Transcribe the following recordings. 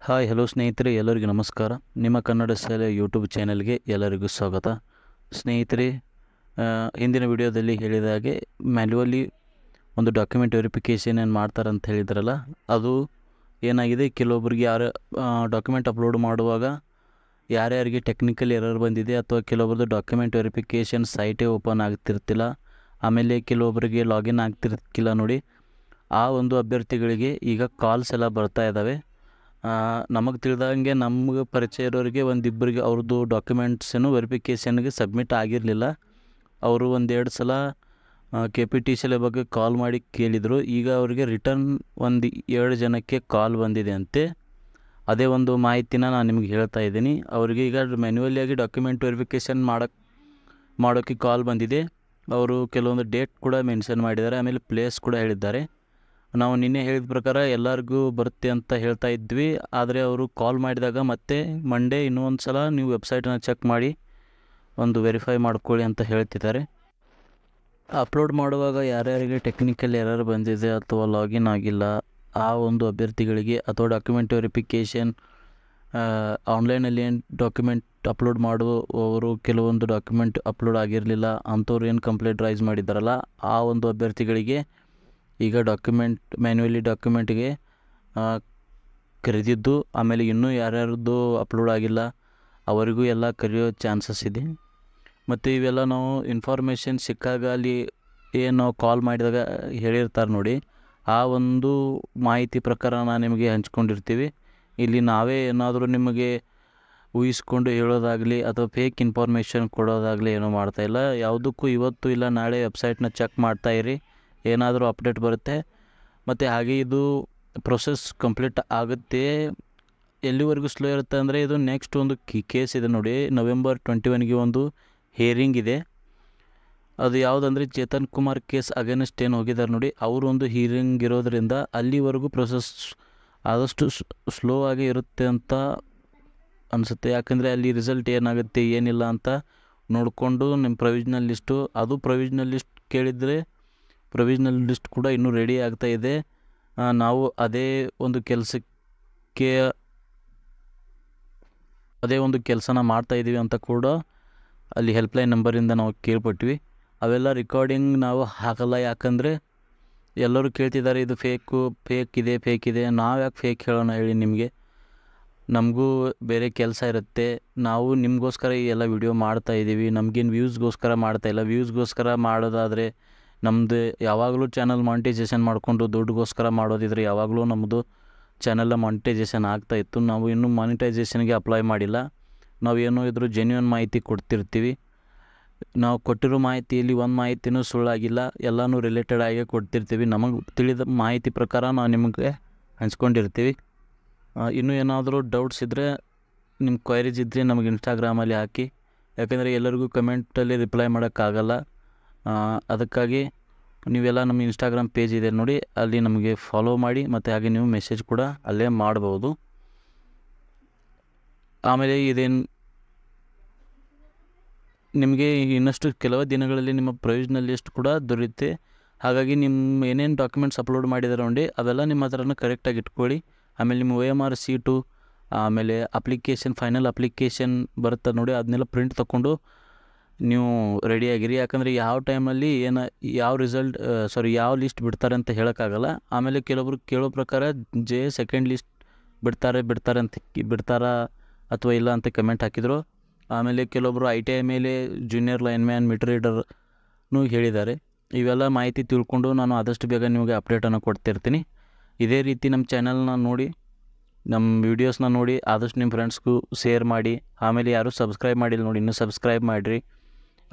Hi hello ಸ್ನೇಹಿತರೆ, ಎಲ್ಲರಿಗೂ ನಮಸ್ಕಾರ. ನಿಮ್ಮ ಕನ್ನಡ ಶಾಲೆ ಯೂಟ್ಯೂಬ್ ಚಾನಲ್ಗೆ ಎಲ್ಲರಿಗೂ ಸ್ವಾಗತ. ಸ್ನೇಹಿತರೆ, ಹಿಂದಿನ ವಿಡಿಯೋದಲ್ಲಿ ಹೇಳಿದ ಹಾಗೆ ಮ್ಯಾನ್ಯುವಲಿ ಒಂದು ಡಾಕ್ಯುಮೆಂಟ್ ವೆರಿಫಿಕೇಷನ್ ಏನು ಮಾಡ್ತಾರಂತ ಹೇಳಿದ್ರಲ್ಲ, ಅದು ಏನಾಗಿದೆ, ಕೆಲವೊಬ್ಬರಿಗೆ ಡಾಕ್ಯುಮೆಂಟ್ ಅಪ್ಲೋಡ್ ಮಾಡುವಾಗ ಯಾರ್ಯಾರಿಗೆ ಟೆಕ್ನಿಕಲ್ ಎರರ್ ಬಂದಿದೆ ಅಥವಾ ಕೆಲವೊಬ್ಬರದ್ದು ಡಾಕ್ಯುಮೆಂಟ್ ವೆರಿಫಿಕೇಷನ್ ಸೈಟೇ ಓಪನ್ ಆಗ್ತಿರ್ತಿಲ್ಲ, ಆಮೇಲೆ ಕೆಲವೊಬ್ಬರಿಗೆ ಲಾಗಿನ್ ಆಗ್ತಿರ್ತಿಲ್ಲ ನೋಡಿ. ಆ ಒಂದು ಅಭ್ಯರ್ಥಿಗಳಿಗೆ ಈಗ ಕಾಲ್ಸ್ ಎಲ್ಲ ಬರ್ತಾ ಇದ್ದಾವೆ. ನಮಗೆ ತಿಳಿದಂಗೆ ನಮಗೆ ಪರಿಚಯ ಇರೋರಿಗೆ ಒಂದಿಬ್ಬರಿಗೆ ಅವ್ರದ್ದು ಡಾಕ್ಯುಮೆಂಟ್ಸ್ ಏನು ವೆರಿಫಿಕೇಷನ್ಗೆ ಸಬ್ಮಿಟ್ ಆಗಿರಲಿಲ್ಲ. ಅವರು ಒಂದೆರಡು ಸಲ KPTCL ಬಗ್ಗೆ ಕಾಲ್ ಮಾಡಿ ಕೇಳಿದರು. ಈಗ ಅವರಿಗೆ ರಿಟರ್ನ್ 2 ಜನಕ್ಕೆ ಕಾಲ್ ಬಂದಿದೆ ಅಂತೆ. ಅದೇ ಒಂದು ಮಾಹಿತಿನ ನಾನು ನಿಮಗೆ ಹೇಳ್ತಾ ಇದ್ದೀನಿ. ಅವರಿಗೆ ಈಗ ಮ್ಯಾನ್ಯುವಲಿಯಾಗಿ ಡಾಕ್ಯುಮೆಂಟ್ ವೆರಿಫಿಕೇಷನ್ ಮಾಡೋಕ್ಕೆ ಕಾಲ್ ಬಂದಿದೆ. ಅವರು ಕೆಲವೊಂದು ಡೇಟ್ ಕೂಡ ಮೆನ್ಷನ್ ಮಾಡಿದ್ದಾರೆ, ಆಮೇಲೆ ಪ್ಲೇಸ್ ಕೂಡ ಹೇಳಿದ್ದಾರೆ. ನಾವು ನಿನ್ನೆ ಹೇಳಿದ ಪ್ರಕಾರ ಎಲ್ಲರಿಗೂ ಬರುತ್ತೆ ಅಂತ ಹೇಳ್ತಾ ಇದ್ವಿ, ಆದರೆ ಅವರು ಕಾಲ್ ಮಾಡಿದಾಗ ಮತ್ತೆ ಮಂಡೇ ಇನ್ನೊಂದು ಸಲ ನೀವು ವೆಬ್ಸೈಟನ್ನು ಚೆಕ್ ಮಾಡಿ ಒಂದು ವೆರಿಫೈ ಮಾಡ್ಕೊಳ್ಳಿ ಅಂತ ಹೇಳ್ತಿದ್ದಾರೆ. ಅಪ್ಲೋಡ್ ಮಾಡುವಾಗ ಯಾರ್ಯಾರಿಗೆ ಟೆಕ್ನಿಕಲ್ ಎರರ್ ಬಂದಿದೆ ಅಥವಾ ಲಾಗಿನ್ ಆಗಿಲ್ಲ, ಆ ಒಂದು ಅಭ್ಯರ್ಥಿಗಳಿಗೆ ಅಥವಾ ಡಾಕ್ಯುಮೆಂಟ್ ವೆರಿಫಿಕೇಷನ್ ಆನ್ಲೈನಲ್ಲಿ ಏನು ಡಾಕ್ಯುಮೆಂಟ್ ಅಪ್ಲೋಡ್ ಮಾಡುವವರು ಕೆಲವೊಂದು ಡಾಕ್ಯುಮೆಂಟ್ ಅಪ್ಲೋಡ್ ಆಗಿರಲಿಲ್ಲ ಅಂಥವ್ರು ಏನು ಕಂಪ್ಲೇಂಟ್ ರೈಸ್ ಮಾಡಿದ್ದಾರಲ್ಲ, ಆ ಒಂದು ಅಭ್ಯರ್ಥಿಗಳಿಗೆ ಈಗ ಮ್ಯಾನ್ಯುವಲಿ ಡಾಕ್ಯುಮೆಂಟ್ಗೆ ಕರೆದಿದ್ದು, ಆಮೇಲೆ ಇನ್ನೂ ಯಾರ್ಯಾರ್ದು ಅಪ್ಲೋಡ್ ಆಗಿಲ್ಲ ಅವರಿಗೂ ಎಲ್ಲ ಕರೆಯೋ ಚಾನ್ಸಸ್ ಇದೆ. ಮತ್ತು ಇವೆಲ್ಲ ನಾವು ಇನ್ಫಾರ್ಮೇಷನ್ ಸಿಕ್ಕಾಗ ಅಲ್ಲಿ ಏನು ನಾವು ಕಾಲ್ ಮಾಡಿದಾಗ ಹೇಳಿರ್ತಾರೆ ನೋಡಿ, ಆ ಒಂದು ಮಾಹಿತಿ ಪ್ರಕಾರ ನಾನು ನಿಮಗೆ ಹಂಚ್ಕೊಂಡಿರ್ತೀವಿ. ಇಲ್ಲಿ ನಾವೇ ಏನಾದರೂ ನಿಮಗೆ ಊಹಿಸ್ಕೊಂಡು ಹೇಳೋದಾಗಲಿ ಅಥವಾ ಫೇಕ್ ಇನ್ಫಾರ್ಮೇಷನ್ ಕೊಡೋದಾಗಲಿ ಏನೂ ಮಾಡ್ತಾಯಿಲ್ಲ. ಯಾವುದಕ್ಕೂ ಇವತ್ತು ಇಲ್ಲ ನಾಳೆ ವೆಬ್ಸೈಟ್ನ ಚೆಕ್ ಮಾಡ್ತಾಯಿರಿ, ಏನಾದರೂ ಅಪ್ಡೇಟ್ ಬರುತ್ತೆ. ಮತ್ತು ಹಾಗೆ ಇದು ಪ್ರೊಸೆಸ್ ಕಂಪ್ಲೀಟ್ ಆಗುತ್ತೆ. ಎಲ್ಲಿವರೆಗೂ ಸ್ಲೋ ಇರುತ್ತೆ ಅಂದರೆ, ಇದು ನೆಕ್ಸ್ಟ್ ಒಂದು ಕೇಸ್ ಇದೆ ನೋಡಿ, November 21ಗೆ ಒಂದು ಹಿಯರಿಂಗ್ ಇದೆ. ಅದು ಯಾವುದಂದರೆ ಚೇತನ್ ಕುಮಾರ್ ಕೇಸ್ ಅಗೇನೆಸ್ಟ್ ಏನು ಹೋಗಿದ್ದಾರೆ ನೋಡಿ, ಅವರು ಒಂದು ಹಿಯರಿಂಗ್ ಇರೋದರಿಂದ ಅಲ್ಲಿವರೆಗೂ ಪ್ರೊಸೆಸ್ ಆದಷ್ಟು ಸ್ಲೋ ಆಗಿ ಇರುತ್ತೆ ಅಂತ ಅನಿಸುತ್ತೆ. ಯಾಕಂದರೆ ಅಲ್ಲಿ ರಿಸಲ್ಟ್ ಏನಾಗುತ್ತೆ ಏನಿಲ್ಲ ಅಂತ ನೋಡಿಕೊಂಡು ನಿಮ್ಮ ಪ್ರೊವಿಷನಲ್ ಲಿಸ್ಟು, ಅದು ಪ್ರೊವಿಷನಲ್ ಲಿಸ್ಟ್ ಕೇಳಿದರೆ ಪ್ರೊವಿಷನಲ್ ಲಿಸ್ಟ್ ಕೂಡ ಇನ್ನೂ ರೆಡಿ ಆಗ್ತಾ ಇದೆ. ನಾವು ಅದೇ ಒಂದು ಕೆಲಸನ ಮಾಡ್ತಾಯಿದ್ದೀವಿ ಅಂತ ಕೂಡ ಅಲ್ಲಿ ಹೆಲ್ಪ್ಲೈನ್ ನಂಬರಿಂದ ನಾವು ಕೇಳ್ಪಟ್ವಿ. ಅವೆಲ್ಲ ರೆಕಾರ್ಡಿಂಗ್ ನಾವು ಹಾಕಲ್ಲ, ಯಾಕಂದರೆ ಎಲ್ಲರೂ ಕೇಳ್ತಿದ್ದಾರೆ ಇದು ಫೇಕ್ ಇದೆ. ನಾವು ಯಾಕೆ ಫೇಕ್ ಹೇಳೋಣ ಹೇಳಿ ನಿಮಗೆ, ನಮಗೂ ಬೇರೆ ಕೆಲಸ ಇರುತ್ತೆ. ನಾವು ನಿಮಗೋಸ್ಕರ ಈ ಎಲ್ಲ ವಿಡಿಯೋ ಮಾಡ್ತಾಯಿದ್ದೀವಿ, ನಮಗೇನು ವ್ಯೂಸ್ಗೋಸ್ಕರ ಮಾಡ್ತಾಯಿಲ್ಲ. ವ್ಯೂಸ್ಗೋಸ್ಕರ ಮಾಡೋದಾದರೆ ನಮ್ಮದು ಯಾವಾಗಲೂ ಚಾನಲ್ ಮಾನಿಟೈಸೇಷನ್ ಮಾಡಿಕೊಂಡು ದುಡ್ಡುಗೋಸ್ಕರ ಮಾಡೋದಿದ್ರೆ ಯಾವಾಗಲೂ ನಮ್ಮದು ಚಾನಲ್ಲ ಮಾನಿಟೈಸೇಷನ್ ಆಗ್ತಾಯಿತ್ತು. ನಾವು ಇನ್ನೂ ಮಾನಿಟೈಸೇಷನ್ಗೆ ಅಪ್ಲೈ ಮಾಡಿಲ್ಲ. ನಾವು ಏನೋ ಇದ್ರೂ ಜೆನ್ಯೂನ್ ಮಾಹಿತಿ ಕೊಡ್ತಿರ್ತೀವಿ. ನಾವು ಕೊಟ್ಟಿರೋ ಮಾಹಿತಿಯಲ್ಲಿ ಒಂದು ಮಾಹಿತಿನೂ ಸುಳ್ಳಾಗಿಲ್ಲ, ಎಲ್ಲನೂ ರಿಲೇಟೆಡ್ ಆಗಿ ಕೊಡ್ತಿರ್ತೀವಿ. ನಮಗೆ ತಿಳಿದ ಮಾಹಿತಿ ಪ್ರಕಾರ ನಾವು ನಿಮಗೆ ಹಂಚ್ಕೊಂಡಿರ್ತೀವಿ. ಇನ್ನೂ ಏನಾದರೂ ಡೌಟ್ಸ್ ಇದ್ದರೆ, ನಿಮ್ಮ ಕ್ವೈರೀಸ್ ಇದ್ದರೆ ನಮಗೆ ಇನ್ಸ್ಟಾಗ್ರಾಮಲ್ಲಿ ಹಾಕಿ, ಯಾಕಂದರೆ ಎಲ್ಲರಿಗೂ ಕಮೆಂಟಲ್ಲಿ ರಿಪ್ಲೈ ಮಾಡೋಕ್ಕಾಗಲ್ಲ. ಅದಕ್ಕಾಗಿ ನೀವೆಲ್ಲ ನಮ್ಮ ಇನ್ಸ್ಟಾಗ್ರಾಮ್ ಪೇಜ್ ಇದೆ ನೋಡಿ, ಅಲ್ಲಿ ನಮಗೆ ಫಾಲೋ ಮಾಡಿ, ಮತ್ತು ಹಾಗೆ ನೀವು ಮೆಸೇಜ್ ಕೂಡ ಅಲ್ಲೇ ಮಾಡ್ಬೋದು. ಆಮೇಲೆ ಇದೇನು ನಿಮಗೆ ಇನ್ನಷ್ಟು ಕೆಲವು ದಿನಗಳಲ್ಲಿ ನಿಮ್ಮ ಪ್ರೊವಿಷನಲ್ ಲಿಸ್ಟ್ ಕೂಡ ದೊರೆಯುತ್ತೆ. ಹಾಗಾಗಿ ನಿಮ್ಮ ಏನೇನು ಡಾಕ್ಯುಮೆಂಟ್ಸ್ ಅಪ್ಲೋಡ್ ಮಾಡಿದಾರೆ ನೋಡಿ, ಅವೆಲ್ಲ ನಿಮ್ಮ ಹತ್ರನೂ ಕರೆಕ್ಟಾಗಿ ಇಟ್ಕೊಳ್ಳಿ. ಆಮೇಲೆ ನಿಮ್ಮ OMR ಶೀಟು, ಆಮೇಲೆ ಫೈನಲ್ ಅಪ್ಲಿಕೇಶನ್ ಬರುತ್ತೆ ನೋಡಿ, ಅದನ್ನೆಲ್ಲ ಪ್ರಿಂಟ್ ತೊಗೊಂಡು ನೀವು ರೆಡಿಯಾಗಿರಿ. ಯಾಕಂದರೆ ಯಾವ ಟೈಮಲ್ಲಿ ಯಾವ ಲಿಸ್ಟ್ ಬಿಡ್ತಾರೆ ಅಂತ ಹೇಳೋಕ್ಕಾಗಲ್ಲ. ಆಮೇಲೆ ಕೆಲವೊಬ್ರು ಕೇಳೋ ಪ್ರಕಾರ ಸೆಕೆಂಡ್ ಲಿಸ್ಟ್ ಬಿಡ್ತಾರಾ ಅಥವಾ ಇಲ್ಲ ಅಂತ ಕಮೆಂಟ್ ಹಾಕಿದರು. ಆಮೇಲೆ ಕೆಲವೊಬ್ಬರು ITI ಮೇಲೆ ಜೂನಿಯರ್ ಲೈನ್ಮ್ಯಾನ್, ಮೀಟರ್ ರೀಡರ್ನೂ ಹೇಳಿದ್ದಾರೆ. ಇವೆಲ್ಲ ಮಾಹಿತಿ ತಿಳ್ಕೊಂಡು ನಾನು ಆದಷ್ಟು ಬೇಗ ನಿಮಗೆ ಅಪ್ಡೇಟನ್ನು ಕೊಡ್ತಿರ್ತೀನಿ. ಇದೇ ರೀತಿ ನಮ್ಮ ಚಾನಲ್ನ ನೋಡಿ, ನಮ್ಮ ವೀಡಿಯೋಸ್ನ ನೋಡಿ ಆದಷ್ಟು ನಿಮ್ಮ ಫ್ರೆಂಡ್ಸ್ಗೂ ಶೇರ್ ಮಾಡಿ. ಆಮೇಲೆ ಯಾರೂ ಸಬ್ಸ್ಕ್ರೈಬ್ ಮಾಡಿಲ್ಲ ನೋಡಿ, ಇನ್ನೂ ಸಬ್ಸ್ಕ್ರೈಬ್ ಮಾಡಿರಿ,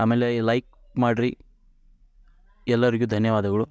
ಆಮೇಲೆ ಲೈಕ್ ಮಾಡಿರಿ. ಎಲ್ಲರಿಗೂ ಧನ್ಯವಾದಗಳು.